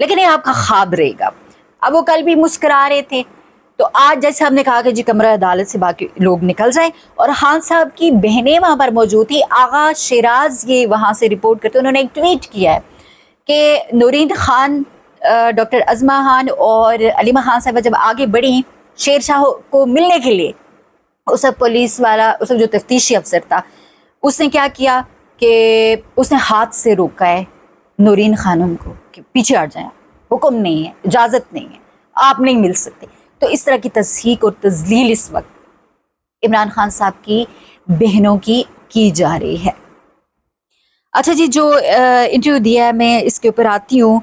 لیکن یہ آپ کا خواب رہے گا. اب وہ کل بھی مسکرا رہے تھے, تو آج جیسے ہم نے کہا کہ جی کمرہ عدالت سے باقی لوگ نکل جائیں, اور خان صاحب کی بہنیں وہاں پر موجود تھی. آغا شیراز یہ وہاں سے رپورٹ کرتے, انہوں نے ایک ٹویٹ کیا ہے کہ نورین خان, ڈاکٹر عظمہ خان اور علیمہ خان صاحبہ جب آگے بڑھی شیر شاہ کو ملنے کے لیے, اس وقت پولیس والا, اس وقت جو تفتیشی افسر تھا, اس نے کیا کیا کہ اس نے ہاتھ سے روکا ہے نورین خانم کو کہ پیچھے ہٹ جائیں, حکم نہیں ہے, اجازت نہیں ہے, آپ نہیں مل سکتے. تو اس طرح کی تضحیک اور تذلیل اس وقت عمران خان صاحب کی بہنوں کی جا رہی ہے. اچھا جی, جو انٹرویو دیا ہے میں اس کے اوپر آتی ہوں.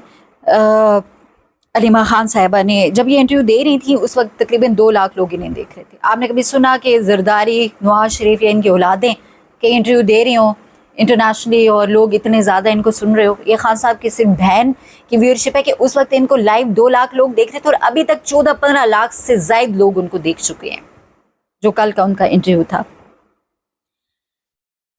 علیمہ خان صاحبہ نے جب یہ انٹرویو دے رہی تھی اس وقت تقریباً 2 لاکھ لوگ انہیں دیکھ رہے تھے. آپ نے کبھی سنا کہ زرداری, نواز شریف یا ان کی اولادیں کہ انٹرویو دے رہی ہوں انٹرنیشنلی اور لوگ اتنے زیادہ ان کو سن رہے ہو؟ یہ خان صاحب کی صرف بہن کی ویورشپ ہے کہ اس وقت ان کو لائیو 2 لاکھ لوگ دیکھ رہے تھے, اور ابھی تک 14-15 لاکھ سے زائد لوگ ان کو دیکھ چکے ہیں جو کل کا ان کا انٹرویو تھا.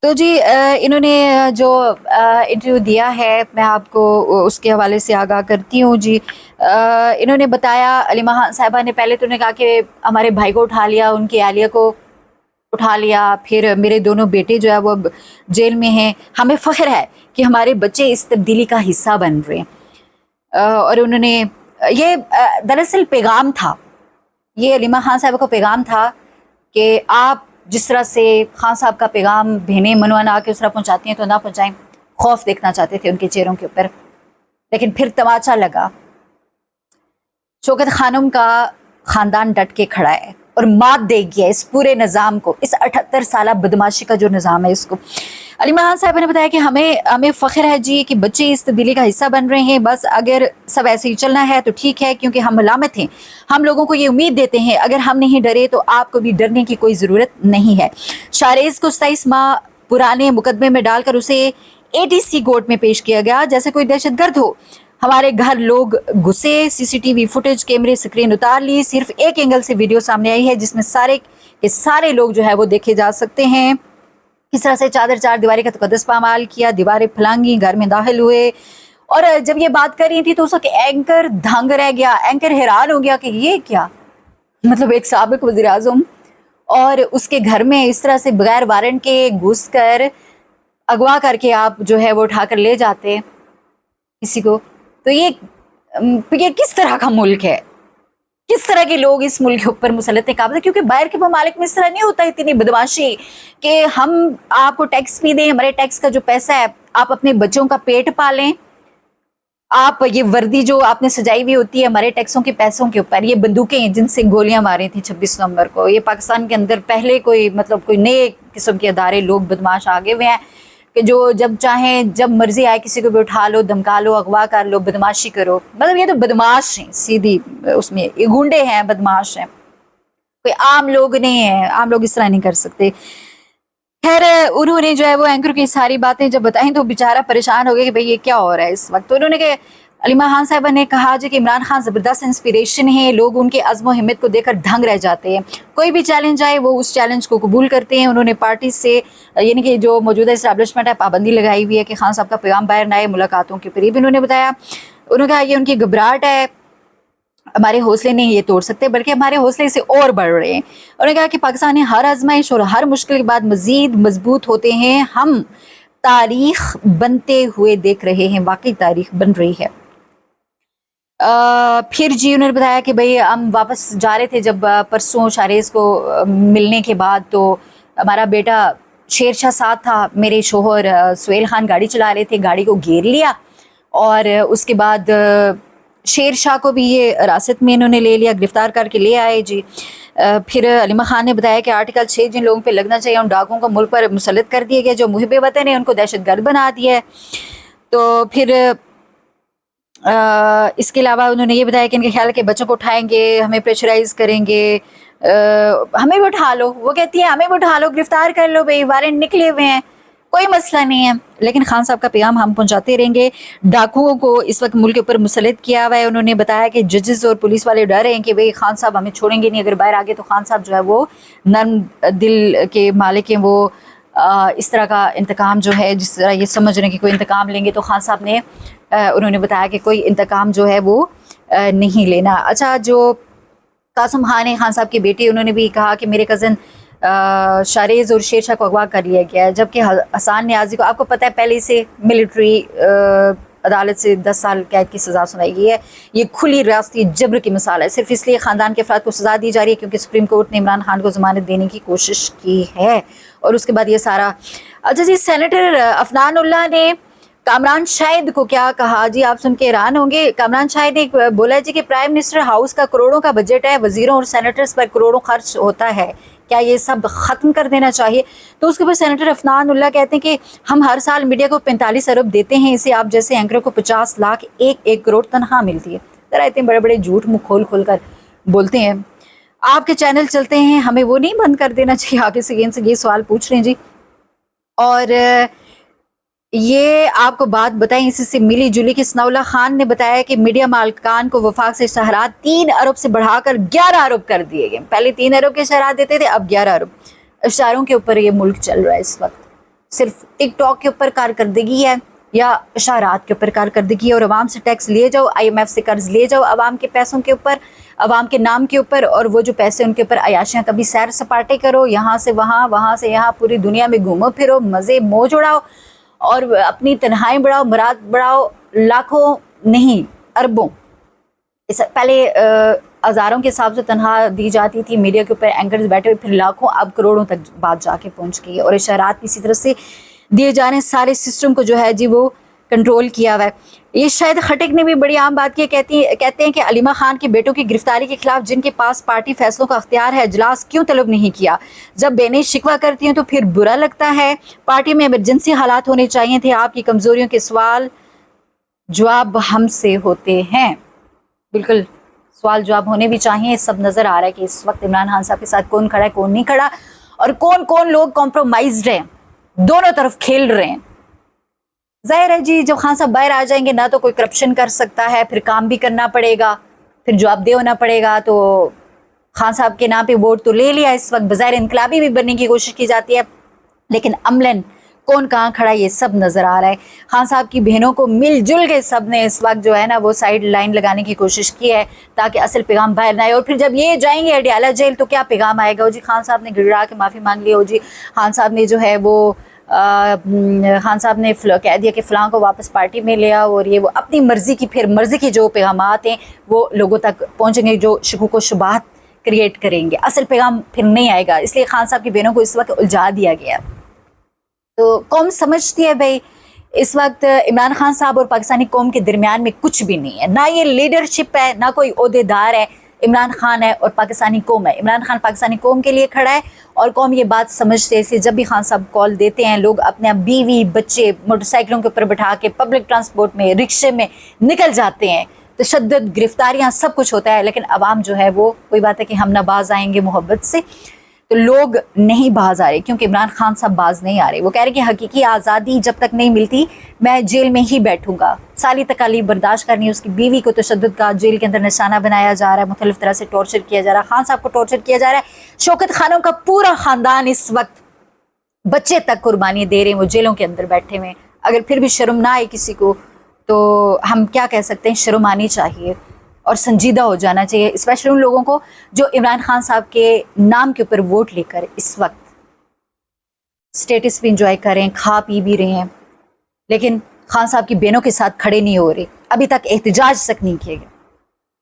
تو جی انہوں نے جو انٹرویو دیا ہے میں آپ کو اس کے حوالے سے آگاہ کرتی ہوں. جی انہوں نے بتایا, علیمہ خان صاحبہ نے پہلے تو نے کہا کہ ہمارے بھائی کو اٹھا لیا, ان کی اہلیہ کو اٹھا لیا, پھر میرے دونوں بیٹے جو ہے وہ جیل میں ہیں, ہمیں فخر ہے کہ ہمارے بچے اس تبدیلی کا حصہ بن رہے ہیں. اور انہوں نے یہ دراصل پیغام تھا, یہ علیمہ خان صاحبہ کو پیغام تھا کہ آپ جس طرح سے خان صاحب کا پیغام بہنیں منوانا کے اس طرح پہنچاتی ہیں تو نہ پہنچائیں. خوف دیکھنا چاہتے تھے ان کے چہروں کے اوپر, لیکن پھر تماچا لگا. شوکت خانم کا خاندان ڈٹ کے کھڑا ہے اور مات دے گیا اس پورے نظام کو, اس 78 سالہ بدماشی کا جو نظام ہے اس کو. علیمہ خان صاحبہ نے بتایا کہ ہمیں فخر ہے جی کہ بچے اس تبدیلی کا حصہ بن رہے ہیں, بس اگر سب ایسے ہی چلنا ہے تو ٹھیک ہے, کیونکہ ہم ملامت ہیں, ہم لوگوں کو یہ امید دیتے ہیں اگر ہم نہیں ڈرے تو آپ کو بھی ڈرنے کی کوئی ضرورت نہیں ہے. شاریز کو 27 ماہ پرانے مقدمے میں ڈال کر اسے ATC کورٹ میں پیش کیا گیا جیسے کوئی دہشت گرد ہو. ہمارے گھر لوگ گھسے, CCTV فوٹیج, کیمرے سکرین اتار لی, صرف ایک اینگل سے ویڈیو سامنے آئی ہے جس میں سارے لوگ جو ہے وہ دیکھے جا سکتے ہیں. کس طرح سے چادر 4 دیواری کا تقدس پامال کیا, دیواریں پھلانگی, گھر میں داخل ہوئے. اور جب یہ بات کر رہی تھی تو اس وقت اینکر دھنگ رہ گیا, اینکر حیران ہو گیا کہ یہ کیا, مطلب ایک سابق وزیر اعظم اور اس کے گھر میں اس طرح سے بغیر وارنٹ کے گھس کر اغوا کر کے آپ جو ہے وہ اٹھا کر لے جاتے کسی کو. تو یہ کس طرح کا ملک ہے, کس طرح کے لوگ اس ملک کے اوپر مسلط قابض ہے؟ کیونکہ باہر کے ممالک میں اس طرح نہیں ہوتا اتنی بدماشی کہ ہم آپ کو ٹیکس بھی دیں, ہمارے ٹیکس کا جو پیسہ ہے آپ اپنے بچوں کا پیٹ پالیں, آپ یہ وردی جو آپ نے سجائی ہوئی ہوتی ہے ہمارے ٹیکسوں کے پیسوں کے اوپر, یہ بندوقیں جن سے گولیاں ماری تھیں 26 نومبر کو, یہ پاکستان کے اندر پہلے کوئی نئے قسم کے ادارے لوگ بدماش آگے ہوئے ہیں کہ جو جب چاہیں جب مرضی آئے کسی کو بھی اٹھا لو, دھمکا لو, اغوا کر لو, بدماشی کرو. مطلب یہ تو بدماش ہیں سیدھی, اس میں یہ گنڈے ہیں, بدماش ہیں, کوئی عام لوگ نہیں ہیں, عام لوگ اس طرح نہیں کر سکتے. خیر انہوں نے جو ہے وہ اینکر کی ساری باتیں جب بتائیں تو بیچارہ پریشان ہو گیا کہ بھئی یہ کیا ہو رہا ہے اس وقت. تو انہوں نے کہ علیمہ خان صاحبہ نے کہا جی کہ عمران خان زبردست انسپریشن ہے, لوگ ان کے عزم و ہمت کو دیکھ کر دھنگ رہ جاتے ہیں, کوئی بھی چیلنج آئے وہ اس چیلنج کو قبول کرتے ہیں. انہوں نے پارٹی سے یعنی کہ جو موجودہ اسٹیبلشمنٹ ہے پابندی لگائی ہوئی ہے کہ خان صاحب کا پیغام باہر نہ آئے ملاقاتوں کے قریب. انہوں نے بتایا, انہوں نے کہا یہ ان کی گھبراہٹ ہے, ہمارے حوصلے نہیں یہ توڑ سکتے بلکہ ہمارے حوصلے سے اور بڑھ رہے ہیں. انہوں نے کہا کہ پاکستانی ہر آزمائش اور ہر مشکل کے بعد مزید مضبوط ہوتے ہیں, ہم تاریخ بنتے ہوئے دیکھ رہے ہیں, واقعی تاریخ بن رہی ہے. پھر جی انہوں نے بتایا کہ بھئی ہم واپس جا رہے تھے جب پرسوں شاریز کو ملنے کے بعد, تو ہمارا بیٹا شیر شاہ ساتھ تھا, میرے شوہر سہیل خان گاڑی چلا رہے تھے, گاڑی کو گھیر لیا اور اس کے بعد شیر شاہ کو بھی یہ حراست میں انہوں نے لے لیا, گرفتار کر کے لے آئے. جی پھر علیمہ خان نے بتایا کہ آرٹیکل 6 جن لوگوں پہ لگنا چاہیے ان ڈاکوؤں کو ملک پر مسلط کر دیا گیا, جو محب وطن ہیں ان کو دہشت گرد بنا دیا ہے. تو پھر اس کے علاوہ انہوں نے یہ بتایا کہ ان کے خیال کے بچوں کو اٹھائیں گے, ہمیں پریشرائز کریں گے, ہمیں بھی اٹھا لو. وہ کہتی ہے ہمیں بھی اٹھا لو, گرفتار کر لو, بھئی وارنٹ نکلے ہوئے ہیں, کوئی مسئلہ نہیں ہے, لیکن خان صاحب کا پیغام ہم پہنچاتے رہیں گے. ڈاکوؤں کو اس وقت ملک کے اوپر مسلط کیا ہوا ہے. انہوں نے بتایا کہ ججز اور پولیس والے ڈر رہے ہیں کہ بھئی خان صاحب ہمیں چھوڑیں گے نہیں, اگر باہر آگے تو خان صاحب جو ہے وہ نرم دل کے مالک ہیں, وہ اس طرح کا انتقام جو ہے، جس طرح یہ سمجھ رہے ہیں کہ کوئی انتقام لیں گے، تو خان صاحب نے انہوں نے بتایا کہ کوئی انتقام جو ہے وہ نہیں لینا۔ اچھا، جو قاسم خان ہے خان صاحب کی بیٹی، انہوں نے بھی کہا کہ میرے کزن شاریز اور شیر شاہ کو اغوا کر لیا گیا ہے، جبکہ حسان نیازی کو، آپ کو پتہ ہے پہلے سے ملٹری عدالت سے 10 سال قید کی سزا سنائی گئی ہے۔ یہ کھلی ریاستی جبر کی مثال ہے، صرف اس لیے خاندان کے افراد کو سزا دی جا رہی ہے کیونکہ سپریم کورٹ نے عمران خان کو ضمانت دینے کی کوشش کی ہے، اور اس کے بعد یہ سارا۔ اچھا جی، سینیٹر عفنان اللہ نے کامران شاہد کو کیا کہا جی، آپ سن کے حیران ہوں گے۔ کامران شاہد نے بولا جی کہ پرائم منسٹر ہاؤس کا کروڑوں کا بجٹ ہے، وزیروں اور سینیٹرز پر کروڑوں خرچ ہوتا ہے، کیا یہ سب ختم کر دینا چاہیے؟ تو اس کے بعد سینیٹر عفنان اللہ کہتے ہیں کہ ہم ہر سال میڈیا کو 45 ارب دیتے ہیں، اسے آپ جیسے اینکروں کو 50 لاکھ 1 کروڑ تنخواہ ملتی ہے۔ ذرا اتنے بڑے بڑے جھوٹ منہ کھول کھول کر بولتے ہیں۔ آپ کے چینل چلتے ہیں، ہمیں وہ نہیں بند کر دینا چاہیے؟ آگے سے یہ سوال پوچھ رہے ہیں جی۔ اور یہ آپ کو بات بتائیں، اسی سے ملی جلی کہ ثناء اللہ خان نے بتایا کہ میڈیا مالکان کو وفاق سے اشتہارات 3 ارب سے بڑھا کر 11 ارب کر دیے گئے۔ پہلے 3 ارب کے اشتہارات دیتے تھے، اب 11 ارب اشتہاروں کے اوپر یہ ملک چل رہا ہے اس وقت۔ صرف ٹک ٹاک کے اوپر کارکردگی ہے یا اشتہارات کے اوپر کارکردگی ہے، اور عوام سے ٹیکس لیے جاؤ، IMF سے قرض لیے جاؤ عوام کے پیسوں کے اوپر، عوام کے نام کے اوپر، اور وہ جو پیسے ان کے اوپر عیاشیاں، کبھی سیر سپاٹے کرو، یہاں سے وہاں، وہاں سے یہاں، پوری دنیا میں گھومو پھرو، مزے موج اڑاؤ اور اپنی تنہائی بڑھاؤ، مراد بڑھاؤ، لاکھوں نہیں اربوں۔ پہلے ہزاروں کے حساب سے تنخواہ دی جاتی تھی میڈیا کے اوپر، اینکرز بیٹھے ہوئے، پھر لاکھوں، اب کروڑوں تک بات جا کے پہنچ گئی ہے، اور اشارات اسی طرح سے دیے جا رہے ہیں۔ سارے سسٹم کو جو ہے جی وہ کنٹرول کیا ہوا ہے۔ یہ شاید خٹک نے بھی بڑی عام بات کی، کہتے ہیں کہ علیمہ خان کے بیٹوں کی گرفتاری کے خلاف جن کے پاس پارٹی فیصلوں کا اختیار ہے، اجلاس کیوں طلب نہیں کیا؟ جب بہنیں شکوہ کرتی ہیں تو پھر برا لگتا ہے۔ پارٹی میں ایمرجنسی حالات ہونے چاہیے تھے، آپ کی کمزوریوں کے سوال جواب ہم سے ہوتے ہیں۔ بالکل سوال جواب ہونے بھی چاہیے۔ سب نظر آ رہا ہے کہ اس وقت عمران خان صاحب کے ساتھ کون کھڑا ہے، کون نہیں کھڑا، اور کون کون لوگ کمپرومائزڈ ہیں، دونوں طرف کھیل رہے ہیں۔ ظاہر ہے جی، جب خان صاحب باہر آ جائیں گے، نہ تو کوئی کرپشن کر سکتا ہے، پھر کام بھی کرنا پڑے گا، پھر جواب دہ ہونا پڑے گا۔ تو خان صاحب کے نام پہ ووٹ تو لے لیا، اس وقت بظاہر انقلابی بھی بننے کی کوشش کی جاتی ہے، لیکن عملاً کون کہاں کھڑا یہ سب نظر آ رہا ہے۔ خان صاحب کی بہنوں کو مل جل کے سب نے اس وقت جو ہے نا وہ سائیڈ لائن لگانے کی کوشش کی ہے تاکہ اصل پیغام باہر نہ آئے، اور پھر جب یہ جائیں گے اڈیالہ جیل تو کیا پیغام آئے گا؟ جی خان صاحب نے گڑگڑا کے معافی مانگ لی، ہو جی خان صاحب نے جو ہے وہ خان صاحب نے کہہ دیا کہ فلاں کو واپس پارٹی میں لیا، اور یہ وہ اپنی مرضی کی، پھر مرضی کی جو پیغامات ہیں وہ لوگوں تک پہنچیں گے، جو شکوک و شبہات کریٹ کریں گے، اصل پیغام پھر نہیں آئے گا۔ اس لیے خان صاحب کی بہنوں کو اس وقت الجھا دیا گیا۔ تو قوم سمجھتی ہے بھائی اس وقت عمران خان صاحب اور پاکستانی قوم کے درمیان میں کچھ بھی نہیں ہے، نہ یہ لیڈرشپ ہے، نہ کوئی عہدے دار ہے، عمران خان ہے اور پاکستانی قوم ہے۔ عمران خان پاکستانی قوم کے لیے کھڑا ہے، اور قوم یہ بات سمجھتے ہیں، اس لیے جب بھی خان صاحب کال دیتے ہیں، لوگ اپنے بیوی بچے موٹر سائیکلوں کے اوپر بٹھا کے پبلک ٹرانسپورٹ میں، رکشے میں نکل جاتے ہیں، تشدد، گرفتاریاں، سب کچھ ہوتا ہے، لیکن عوام جو ہے وہ کوئی بات ہے کہ ہم نہ باز آئیں گے محبت سے، تو لوگ نہیں باز آ رہے کیونکہ عمران خان صاحب باز نہیں آ رہے۔ وہ کہہ رہے کہ حقیقی آزادی جب تک نہیں ملتی میں جیل میں ہی بیٹھوں گا، ساری تکالیف برداشت کرنی ہے۔ اس کی بیوی کو تشدد کا جیل کے اندر نشانہ بنایا جا رہا ہے، مختلف طرح سے ٹارچر کیا جا رہا ہے، خان صاحب کو ٹارچر کیا جا رہا ہے، شوکت خانم کا پورا خاندان اس وقت بچے تک قربانی دے رہے ہیں، وہ جیلوں کے اندر بیٹھے ہوئے۔ اگر پھر بھی شرم نہ آئے کسی کو تو ہم کیا کہہ سکتے ہیں، شرم آنی چاہیے اور سنجیدہ ہو جانا چاہیے، اسپیشلی ان لوگوں کو جو عمران خان صاحب کے نام کے اوپر ووٹ لے کر اس وقت اسٹیٹس بھی انجوائے کر رہے ہیں، کھا پی بھی رہے ہیں، لیکن خان صاحب کی بہنوں کے ساتھ کھڑے نہیں ہو رہے، ابھی تک احتجاج تک نہیں کیے گئے۔